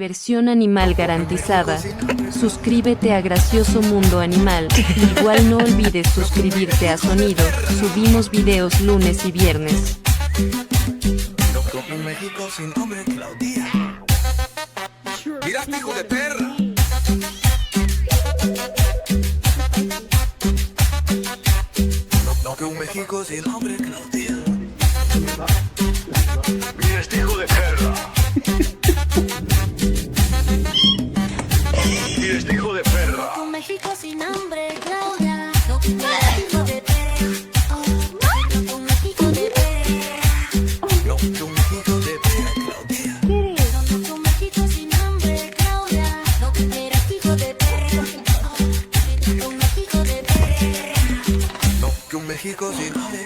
Diversión animal garantizada. Suscríbete a Gracioso Mundo Animal. Igual no olvides suscribirte a Sonido. Subimos videos lunes y viernes. En México sin nombre, Claudia. Mira, hijo de perra. No que un México sin nombre, Claudia. Mira este hijo de perra. Mira este hijo de perra. Un México sin hambre, Claudia. No, un México de perra. Un México de perra. No que un México de perra, Claudia. No, un México sin hambre, Claudia. No, eres hijo de perra. Un México de perra. No que un México sin nombre.